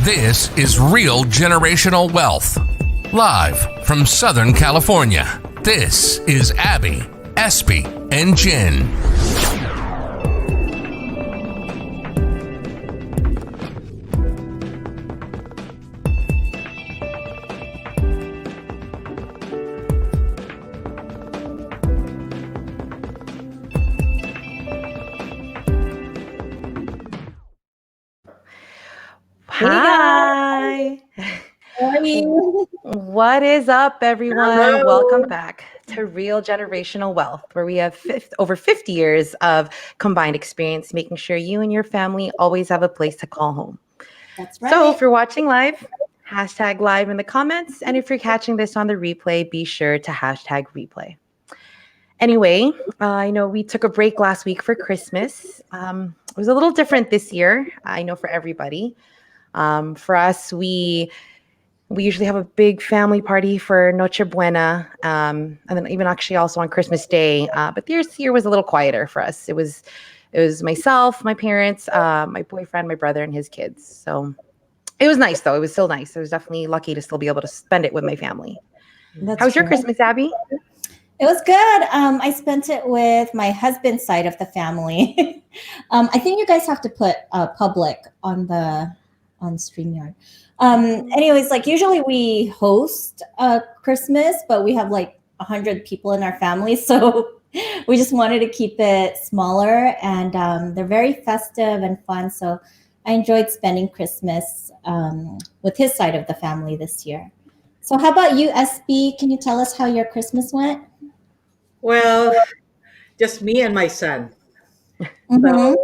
This is Real Generational Wealth. Live from Southern California, this is Abby, Espy, and Jen. Hi. What is up, everyone? Hello. Welcome back to Real Generational Wealth, where we have over 50 years of combined experience, making sure you and your family always have a place to call home. That's right. So if you're watching live, hashtag live in the comments. And if you're catching this on the replay, be sure to hashtag replay. Anyway, I know we took a break last week for Christmas. It was a little different this year, I know, for everybody. For us, we usually have a big family party for Noche Buena, and then even actually also on Christmas Day. But this year was a little quieter for us. It was myself, my parents, my boyfriend, my brother, and his kids. So it was nice, though. It was still nice. I was definitely lucky to still be able to spend it with my family. How was your Christmas, Abby? It was good. I spent it with my husband's side of the family. I think you guys have to put public on StreamYard. Anyways, like usually we host Christmas, but we have like 100 people in our family, so we just wanted to keep it smaller. And they're very festive and fun, so I enjoyed spending Christmas with his side of the family this year. So how about you, SB? Can you tell us how your Christmas went? Well, just me and my son. Mm-hmm. So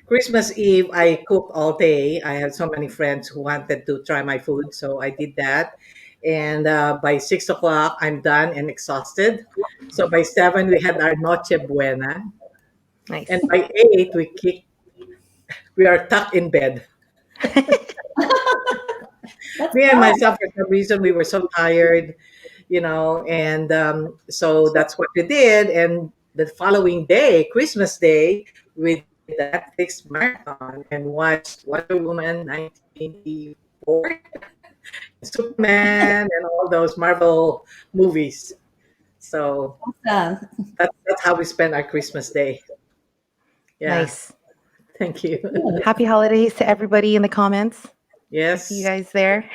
Christmas Eve, I cooked all day. I had so many friends who wanted to try my food, so I did that. And by 6 o'clock, I'm done and exhausted. So by 7, we had our Noche Buena, Nice. and by 8, we are tucked in bed. Me and myself, for some reason, we were so tired, and so that's what we did. And the following day, Christmas Day, we did the Netflix marathon and watched Wonder Woman 1984, Superman, and all those Marvel movies. So Awesome. that's how we spent our Christmas Day. Yeah. Nice. Thank you. Happy holidays to everybody in the comments. Yes. See you guys there.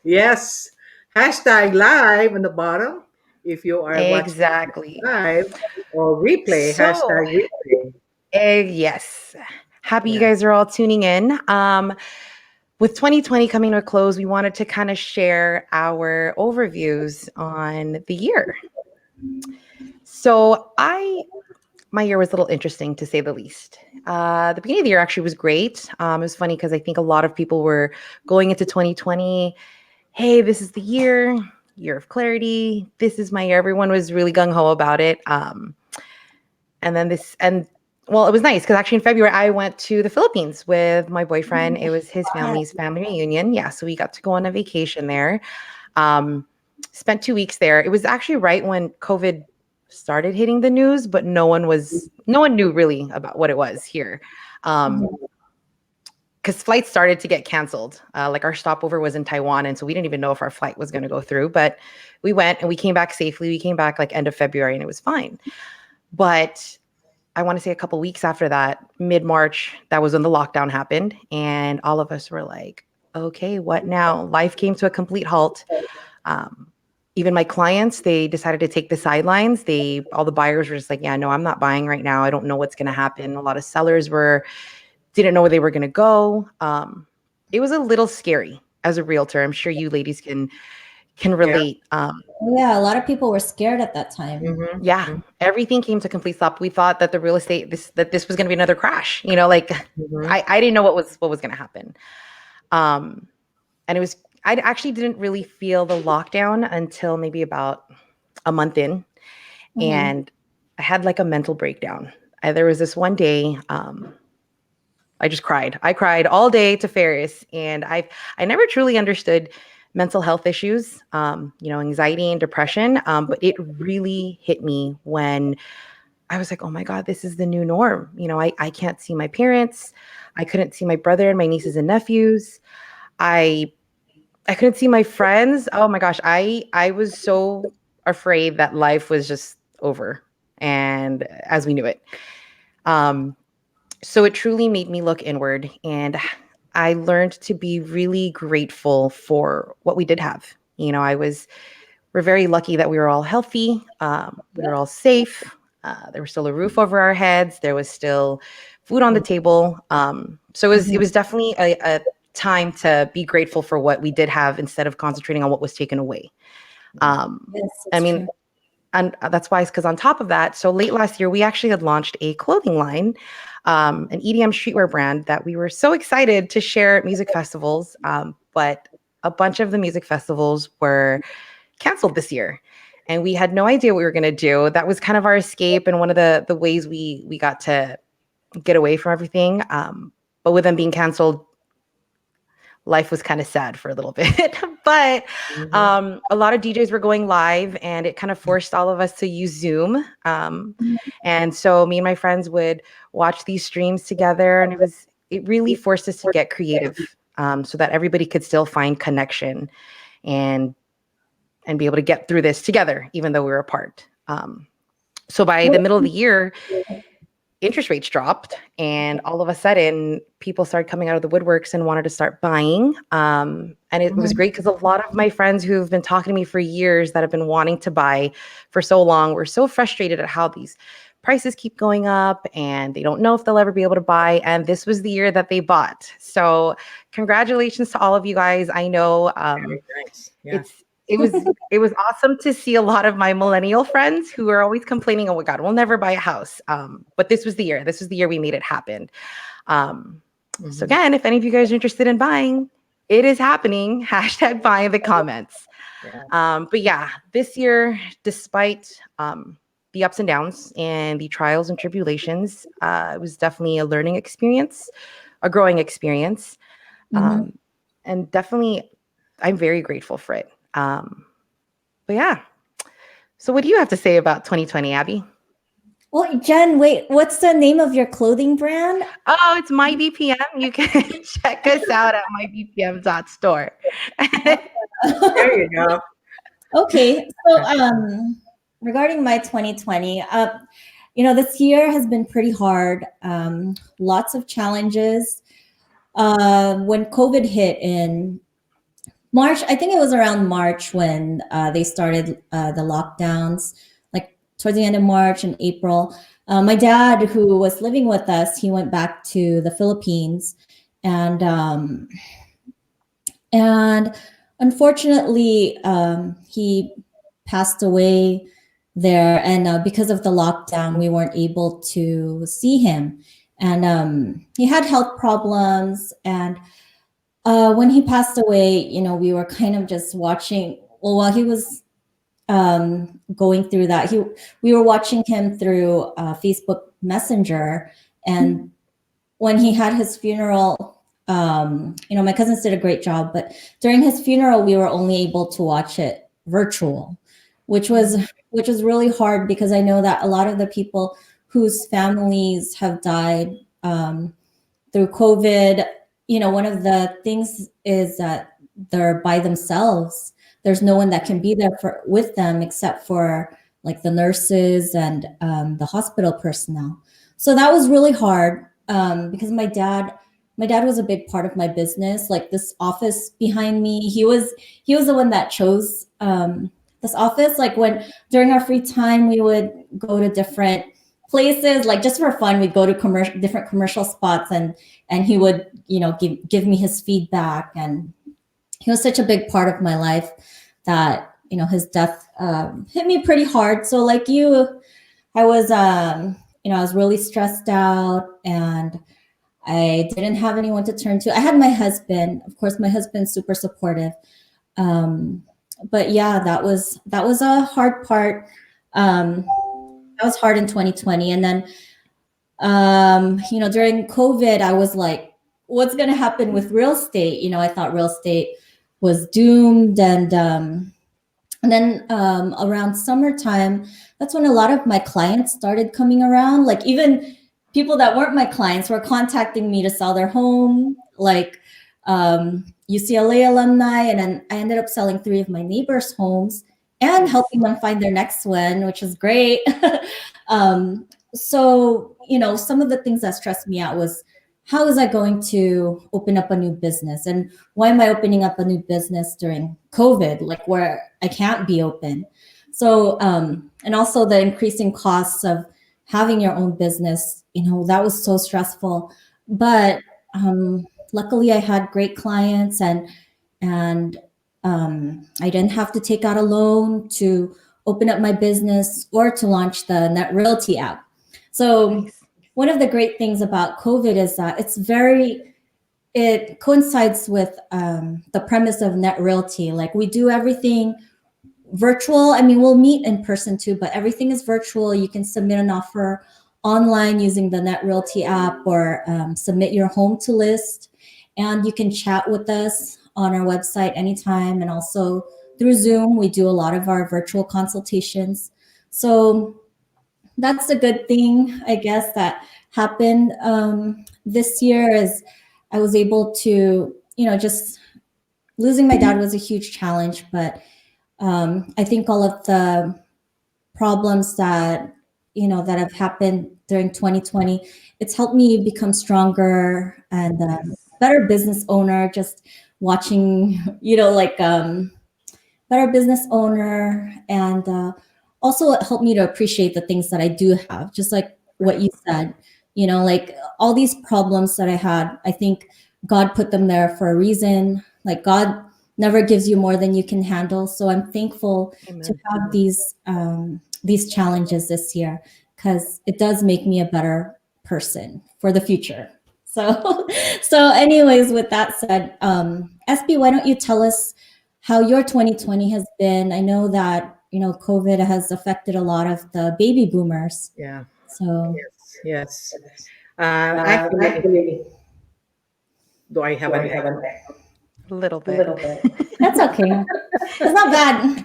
Yes. Hashtag live on the bottom if you are Exactly. watching live, or replay, hashtag replay. Yes. Happy you guys are all tuning in. With 2020 coming to a close, we wanted to kind of share our overviews on the year. So my year was a little interesting, to say the least. The beginning of the year actually was great. It was funny because I think a lot of people were going into 2020. Hey, this is the year of clarity. This is my year. Everyone was really gung-ho about it. Well, it was nice because actually in February, I went to the Philippines with my boyfriend. It was his family's family reunion. Yeah, so we got to go on a vacation there. Spent 2 weeks there. It was actually right when COVID started hitting the news, but no one knew really about what it was here. Because flights started to get canceled. Like our stopover was in Taiwan, and so we didn't even know if our flight was going to go through, but we went and we came back safely. We came back like end of February and it was fine. But I want to say a couple weeks after that, mid-March, that was when the lockdown happened. And all of us were like, okay, what now? Life came to a complete halt. Even my clients, they decided to take the sidelines. All the buyers were just like, yeah, no, I'm not buying right now. I don't know what's going to happen. A lot of sellers didn't know where they were going to go. It was a little scary as a realtor. I'm sure you ladies can relate. Yeah, a lot of people were scared at that time. Mm-hmm. Yeah, everything came to complete stop. We thought that the real estate, this was going to be another crash. I didn't know what was going to happen. And I actually didn't really feel the lockdown until maybe about a month in, and I had like a mental breakdown. There was this one day, I just cried. I cried all day to Ferris, and I never truly understood mental health issues, anxiety and depression. But it really hit me when I was like, oh my God, this is the new norm. I can't see my parents. I couldn't see my brother and my nieces and nephews. I I couldn't see my friends. Oh my gosh, I was so afraid that life was just over and as we knew it. Um, so it truly made me look inward, and I learned to be really grateful for what we did have. We're very lucky that we were all healthy. We were all safe. There was still a roof over our heads. There was still food on the table. So it was definitely a time to be grateful for what we did have instead of concentrating on what was taken away. Yes, I it's mean, true. and that's why, because on top of that, so late last year, we actually had launched a clothing line, an EDM streetwear brand that we were so excited to share at music festivals. But a bunch of the music festivals were canceled this year. And we had no idea what we were going to do. That was kind of our escape and one of the ways we got to get away from everything. But with them being canceled, life was kind of sad for a little bit. But Mhm. a lot of DJs were going live, and it kind of forced all of us to use Zoom. And so me and my friends would watch these streams together, and it really forced us to get creative, so that everybody could still find connection and be able to get through this together, even though we were apart. So by the middle of the year, interest rates dropped, and all of a sudden people started coming out of the woodworks and wanted to start buying. And it was great because a lot of my friends who've been talking to me for years that have been wanting to buy for so long were so frustrated at how these prices keep going up and they don't know if they'll ever be able to buy. And this was the year that they bought. So congratulations to all of you guys. I know Very nice. Yeah. it's it was it was awesome to see a lot of my millennial friends who are always complaining, oh my God, we'll never buy a house. But this was the year. This was the year we made it happen. So Mhm. again, if any of you guys are interested in buying, it is happening. Hashtag buy in the comments. Yeah. But yeah, this year, despite the ups and downs and the trials and tribulations, it was definitely a learning experience, a growing experience. Mhm. And definitely, I'm very grateful for it. But yeah. So what do you have to say about 2020, Abby? Well, Jen, wait, what's the name of your clothing brand? Oh, it's my BPM. You can check us out at mybpm.store. There you go. Okay, so regarding my 2020, this year has been pretty hard. Lots of challenges. When COVID hit in March, I think it was around March when they started the lockdowns, like towards the end of March and April. My dad, who was living with us, he went back to the Philippines, and and unfortunately, he passed away there. And because of the lockdown, we weren't able to see him. And he had health problems. And when he passed away, we were kind of just watching. Well, while he was going through that, we were watching him through Facebook Messenger. And when he had his funeral, my cousins did a great job, but during his funeral, we were only able to watch it virtual, which was really hard because I know that a lot of the people whose families have died through COVID, one of the things is that they're by themselves. There's no one that can be there with them except for like the nurses and the hospital personnel. So that was really hard because my dad was a big part of my business. Like this office behind me, he was the one that chose this office. Like when during our free time, we would go to different places, like just for fun. We'd go to different commercial spots, and he would give me his feedback. And he was such a big part of my life that his death hit me pretty hard. So like you, I was I was really stressed out, and I didn't have anyone to turn to. I had my husband. Of course, my husband's super supportive. But yeah, that was a hard part. That was hard in 2020. And then, during COVID, I was like, what's going to happen with real estate? I thought real estate was doomed. And then around summertime, that's when a lot of my clients started coming around. Like even people that weren't my clients were contacting me to sell their home. Like UCLA alumni, and then I ended up selling 3 of my neighbors' homes and helping them find their next one, which is great. So, some of the things that stressed me out was, how is I going to open up a new business? And why am I opening up a new business during COVID, like where I can't be open? So, and also the increasing costs of having your own business, that was so stressful. But luckily, I had great clients, and I didn't have to take out a loan to open up my business or to launch the Net Realty app. So Nice. one of the great things about COVID is that it coincides with the premise of Net Realty. Like, we do everything virtual. I mean, we'll meet in person too, but everything is virtual. You can submit an offer online using the Net Realty app, or submit your home to list, and you can chat with us on our website anytime. And also through Zoom, we do a lot of our virtual consultations. So that's a good thing, I guess, that happened this year, is I was able to, just losing my dad was a huge challenge, but I think all of the problems that that have happened during 2020, it's helped me become stronger and better business owner. Just watching, better business owner, and also it helped me to appreciate the things that I do have. Just like what you said, like all these problems that I had, I think God put them there for a reason. Like, God never gives you more than you can handle. So I'm thankful Amen. to have these challenges this year, because it does make me a better person for the future. So, so anyways, with that said, SB, why don't you tell us how your 2020 has been? I know that, COVID has affected a lot of the baby boomers. Yeah. So, Yes. Actually, do I have an echo? A little bit. that's okay. It's not bad.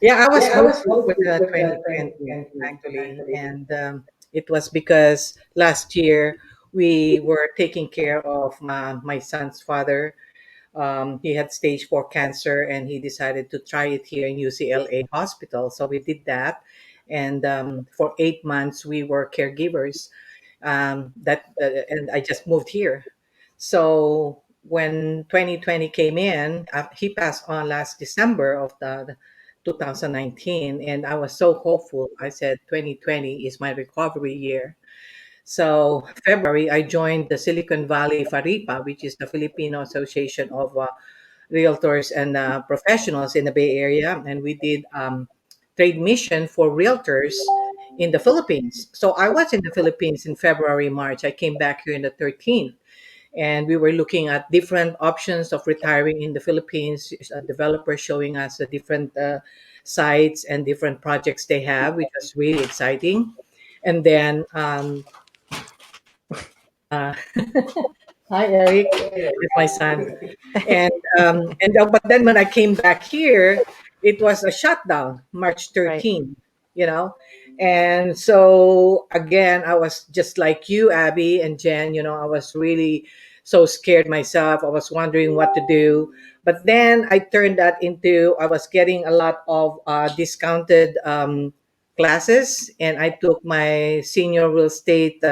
Yeah, I was hopeful for the 2020 actually, and it was because last year we were taking care of my son's father. He had stage 4 cancer, and he decided to try it here in UCLA hospital. So we did that, and for 8 months we were caregivers. And I just moved here. So when 2020 came in, he passed on last December of the 2019, and I was so hopeful. I said 2020 is my recovery year. So February, I joined the Silicon Valley FARIPA, which is the Filipino Association of Realtors and Professionals in the Bay Area, and we did trade mission for realtors in the Philippines. So I was in the Philippines in February, March. I came back here in the 13th, and we were looking at different options of retiring in the Philippines. A developer showing us the different sites and different projects they have, which was really exciting. And then uh, hi, Eric. It's my son. But then when I came back here, it was a shutdown, March Right. 13th, you know. And so again, I was just like you, Abby and Jen, I was really so scared myself. I was wondering what to do. But then I turned that into, I was getting a lot of discounted classes, and I took my senior real estate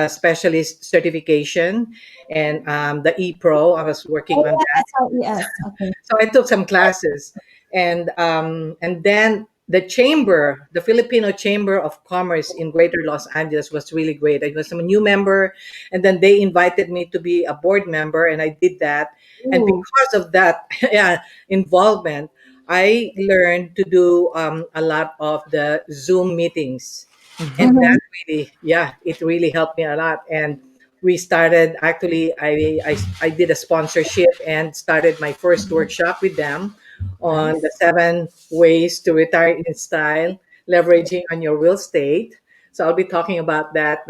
specialist certification, and the e-pro. I was working Oh on yeah, that, SLES. Okay. so I took some classes, and then the Filipino Chamber of Commerce in Greater Los Angeles was really great. I was a new member, and then they invited me to be a board member, and I did that. And Ooh. because of that, yeah, involvement, I learned to do a lot of the Zoom meetings, and Mhm. that Mhm. really, yeah, it really helped me a lot. And we started, actually, I did a sponsorship and started my first workshop with them on the Nice. 7 ways to retire in style, leveraging on your real estate. So I'll be talking about that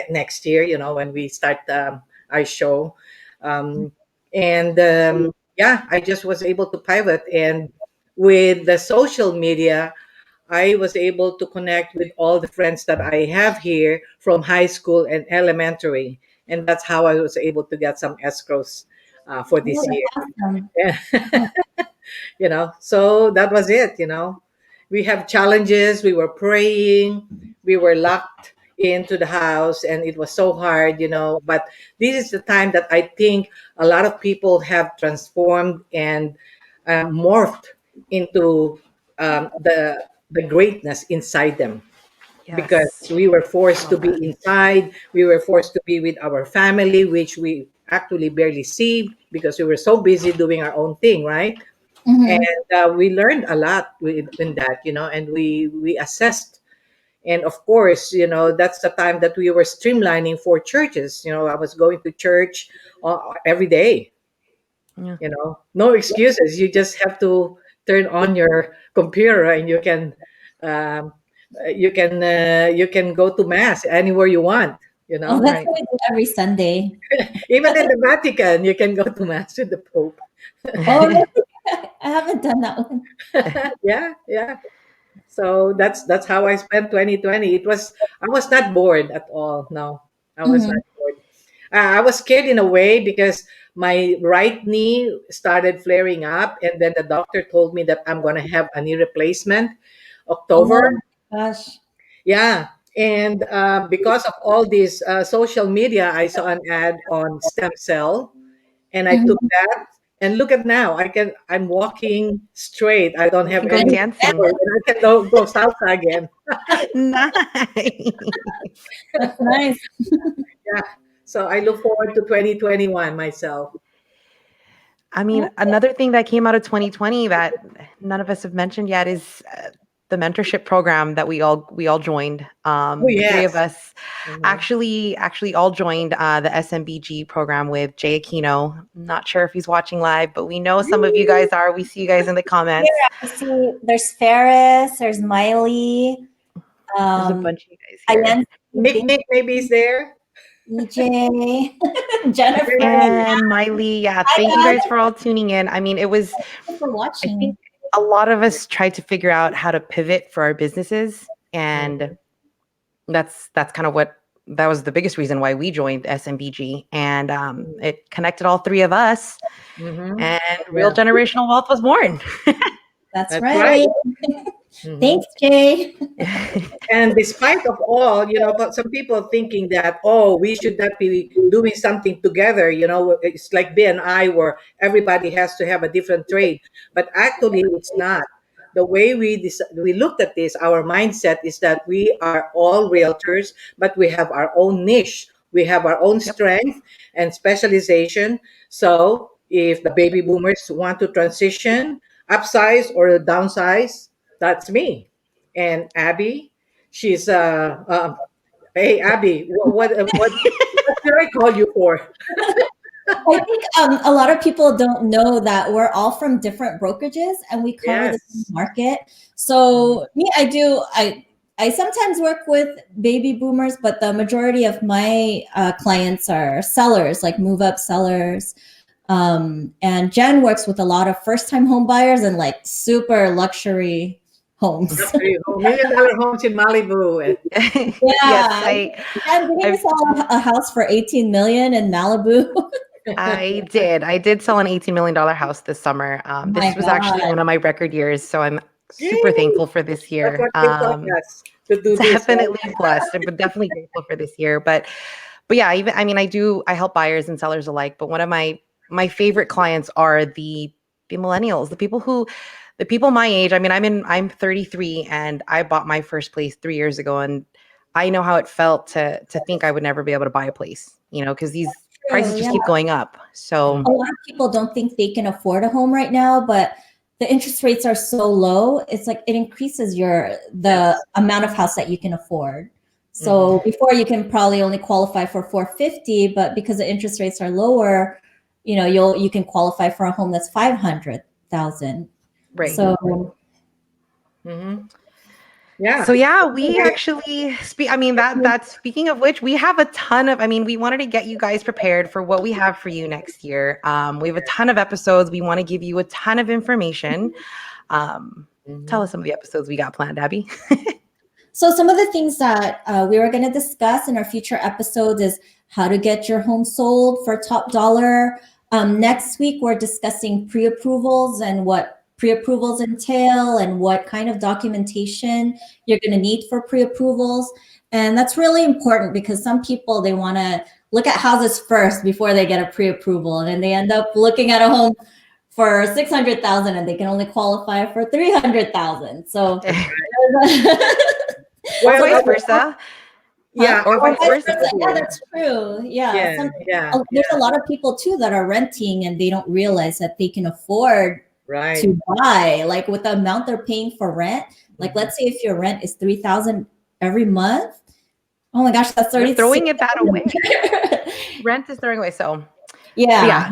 next year, when we start our show. Um, and yeah, I just was able to pivot. And with the social media, I was able to connect with all the friends that I have here from high school and elementary. and that's how I was able to get some escrows for this Oh, year. that's awesome. Yeah. So that was it. We have challenges. We were praying. We were locked into the house, and it was so hard. But this is the time that I think a lot of people have transformed and morphed into the greatness inside them, because Yes. we were forced to Love be that. inside. We were forced to be with our family, which we actually barely see because we were so busy doing our own thing, right? Mhm. And we learned a lot in that, and we assessed. And of course, that's the time that we were streamlining for churches. I was going to church every day. Yeah. No excuses. You just have to turn on your computer, and um, you can go to mass anywhere you want. Oh, that's Right. what we do every Sunday. Even in the Vatican, you can go to mass with the Pope. Oh, really? I haven't done that one. Yeah, yeah. So that's how I spent 2020. I was not bored at all. No, I was not Mhm. bored. I was scared in a way because my right knee started flaring up, and then the doctor told me that I'm gonna have a knee replacement, October. Oh my gosh. Yeah, and because of all this social media, I saw an ad on stem cell, and I took Mhm. that. And look at now, I'm walking straight. I don't You have can go And any you dancing. support, and I can go salsa again. Nice. that's nice. Yeah. So I look forward to 2021 myself. I mean, Oh, another thing that came out of 2020 that none of us have mentioned yet is the mentorship program that we all joined. Oh The three of yes. us Mhm. actually all joined the SMBG program with Jay Aquino. I'm not sure if he's watching live, but we know some of you guys are. We see you guys in the yeah, comments. I see there's Ferris, there's Miley, There's a um, bunch of you guys here. Ian, Nick maybe is there. EJ, Jennifer. Yay. And Miley, yeah, Hi thank you guys guys. for all tuning in. I mean, Thank you for I think watching. a lot of us tried to figure out how to pivot for our businesses, and Mhm. that's kind of what that was the biggest reason why we joined SMBG, and it connected all three of us, Mhm. and Real Yeah, Generational Wealth was born. That's that's right. right. Mhm. Thanks, Jay. And despite of all, but some people thinking that, oh, we should not be doing something together. It's like B&I where everybody has to have a different trade. But actually, it's not. The way we looked at this, our mindset is that we are all realtors, but we have our own niche. We have our own Yep. strength and specialization. So if the baby boomers want to transition, upsize or downsize, that's me. And Abby, she's hey Abby, what should I call you for? I think a lot of people don't know that we're all from different brokerages and we cover the same Yes. market. Mhm. So me, I sometimes work with baby boomers, but the majority of my clients are sellers, like move up sellers. And Jen works with a lot of first time home buyers and like super luxury homes. Luxury home, $1 million homes in Malibu. Yes, Yeah. Jen, didn't you I've sell a house for 18 million in Malibu? I did sell an $18 million house this summer. Oh my This was actually God. one of my record years, so I'm super Yay! thankful for this That's year. what gives us to do this, right? Definitely blessed, but definitely grateful for this year. But yeah, even I mean, I help buyers and sellers alike. But one of my favorite clients are the millennials, the people my age. I mean, I'm 33 and I bought my first place 3 years ago, and I know how it felt to think I would never be able to buy a place, because these prices True, just yeah. keep going up. So A lot of people don't think they can afford a home right now, but the interest rates are so low. It's like it increases the Yes. amount of house that you can afford. Mhm. So before you can probably only qualify for 450, but because the interest rates are lower, you can qualify for a home that's 500,000. right. So Mhm. Yeah. So yeah, we actually speak. I mean, that speaking of which, we have a ton of. I mean, we wanted to get you guys prepared for what we have for you next year. We have a ton of episodes. We want to give you a ton of information. Tell Mhm. us some of the episodes we got planned, Abby. So some of the things that we were going to discuss in our future episodes is how to get your home sold for top dollar. Next week, we're discussing pre-approvals and what pre-approvals entail and what kind of documentation you're going to need for pre-approvals. And that's really important because some people, they want to look at houses first before they get a pre-approval, and then they end up looking at a home for 600,000 and they can only qualify for 300,000. So Or vice versa. Yeah. Or vice versa. Yeah, that's true. Yeah. There's a lot of people too that are renting and they don't realize that they can afford Right. to buy, like with the amount they're paying for rent. Like, let's say if your rent is 3,000 every month. Oh my gosh, that's You're throwing it that away. Rent is throwing away. So yeah.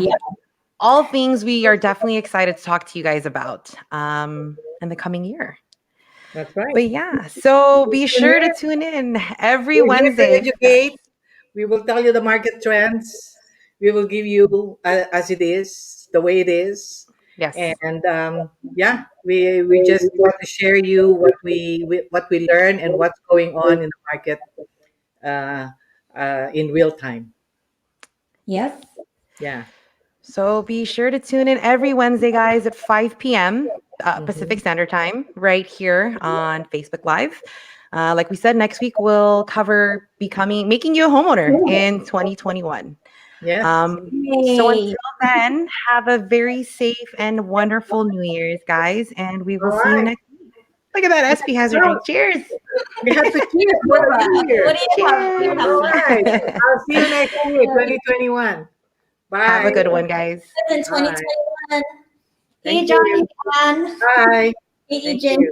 all things we are definitely excited to talk to you guys about in the coming year. That's right. But yeah, so be sure to tune in every We're here to Wednesday. educate. We will tell you the market trends. We will give you as it is, the way it is. Yes. And yeah, we just want to share you what we learn and what's going on in the market in real time. Yep. Yeah. So be sure to tune in every Wednesday, guys, at 5 p.m. Pacific Standard Time, right here on Facebook Live. Like we said, next week we'll cover making you a homeowner in 2021. Yes. So until then, have a very safe and wonderful New Year's, guys, and we will see you next week. Look at that, SP has her drink. Cheers. We have to cheers. What a year. What do you have? All right. I'll see you next year, 2021. Bye. Have a good one, guys. In 2021. Hey, Thank Johnny. you. Bye. Hey, Thank EJ. you.